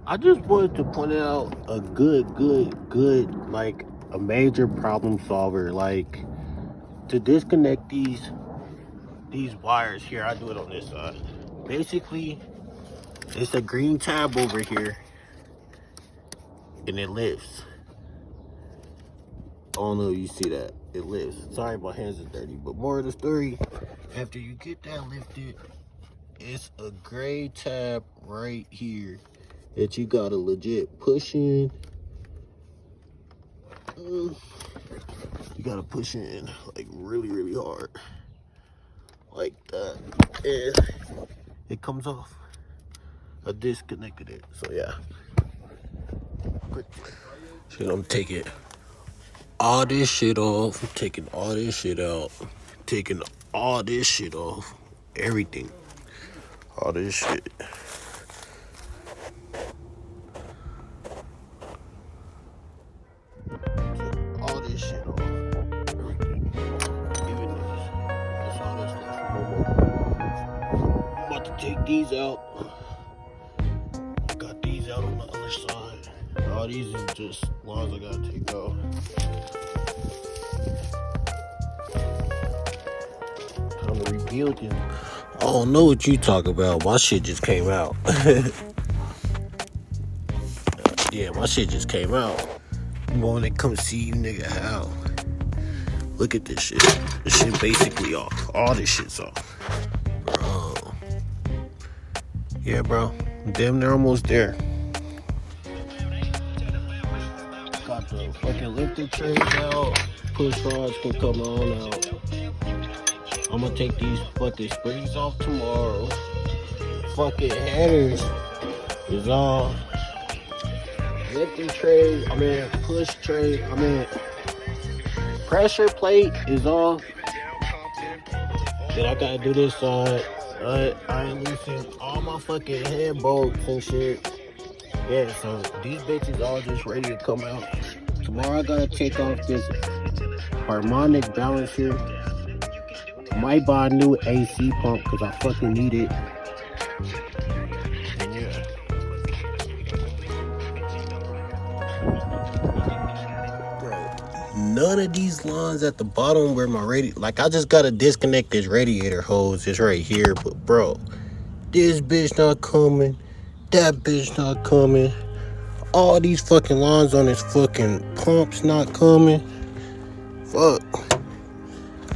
I just wanted to point out a good, like a major problem solver. Like to disconnect these wires here, I do it on this side. Basically, it's a green tab over here, and it lifts. I don't know if you see that. It lifts. Sorry, my hands are dirty. But more of the story, after you get that lifted, it's a gray tab right here that you gotta legit push in. You gotta push in like really hard. Like that. And it comes off. I disconnected it. So yeah. Shit, I'm taking all this shit off. I'm taking all this shit out. Taking all this shit off. Everything. All this shit. All this shit off. Everything. Even this. That's all this stuff. I'm about to take these out. Got these out on the other side. All these are just lines I gotta take out. Time to rebuild this. I don't know what you talk about. My shit just came out. Yeah, my shit just came out. You want to come see you, nigga, how? Look at this shit. This shit basically off. All this shit's off. Bro. Yeah, bro. Damn, they're almost there. Got the fucking lifter trays out. Push rods can come on out. I'm gonna take these fucking springs off tomorrow. Fucking headers is off. Lifting tray, push tray, pressure plate is off. Then I gotta do this side. I loosened all my fucking head bolts and shit. Yeah, so these bitches all just ready to come out. Tomorrow I gotta take off this harmonic balancer. I might buy a new AC pump because I fucking need it. And yeah. Bro, none of these lines at the bottom where my radiator, like I just gotta disconnect this radiator hose. It's right here, but bro, this bitch not coming. That bitch not coming. All these fucking lines on this fucking pump's not coming. Fuck.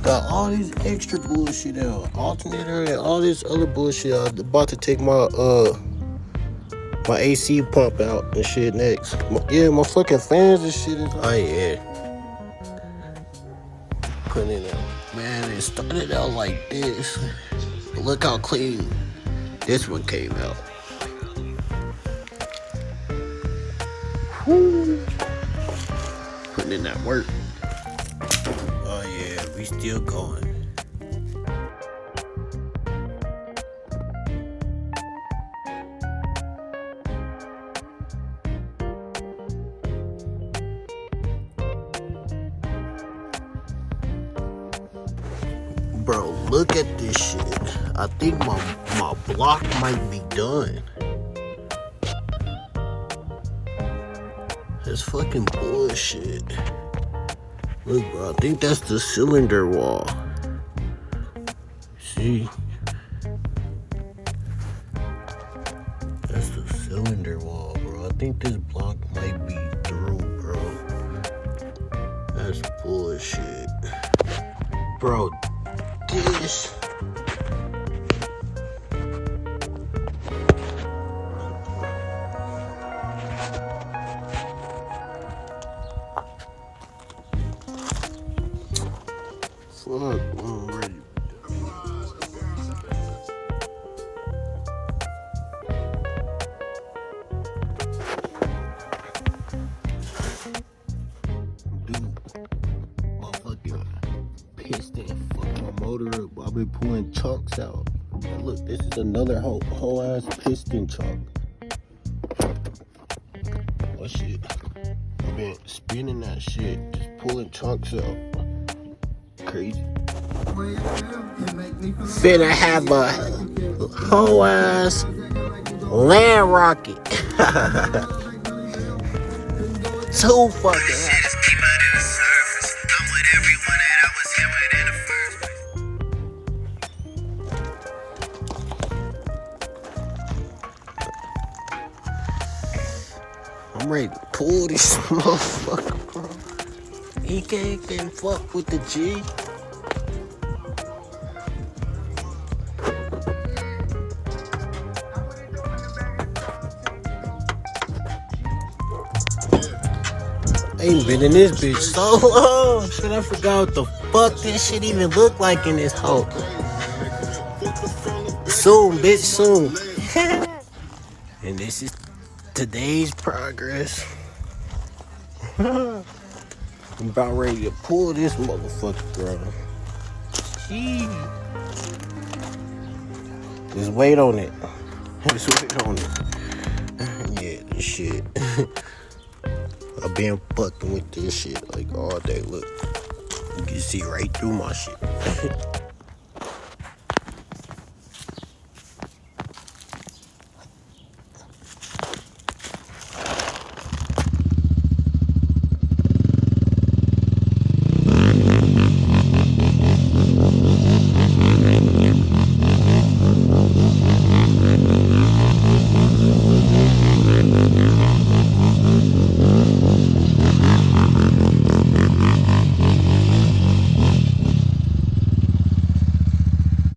Got all these extra bullshit out. Alternator and all this other bullshit. I'm about to take my my AC pump out and shit next. My fucking fans and shit is. Oh yeah. Putting it out. Man, it started out like this. But look how clean this one came out. Woo. Putting in that work. Oh yeah, we still going. Bro, look at this shit. I think my block might be done. That's fucking bullshit. Look, bro, I think that's the cylinder wall. See? That's the cylinder wall, bro. I think this block might be through, bro. That's bullshit. Bro, this... Fuck, I'm ready. Dude, my fucking piston fucked my motor up. I've been pulling chunks out. And look, this is another whole ass piston chunk. Oh shit. I've been spinning that shit, just pulling chunks out. Crazy. Finna have a whole ass Land rocket. So fucking hot. I'm ready to pull this motherfucker, bro. He can't fuck with the G. I ain't been in this bitch so long. Shit, I forgot what the fuck this shit even look like in this hole. Soon, bitch, soon. And this is today's progress. I'm about ready to pull this motherfucker, bro. Jeez. Just wait on it. Just wait on it. Yeah, this shit. I've been fucking with this shit like all day. Look, you can see right through my shit.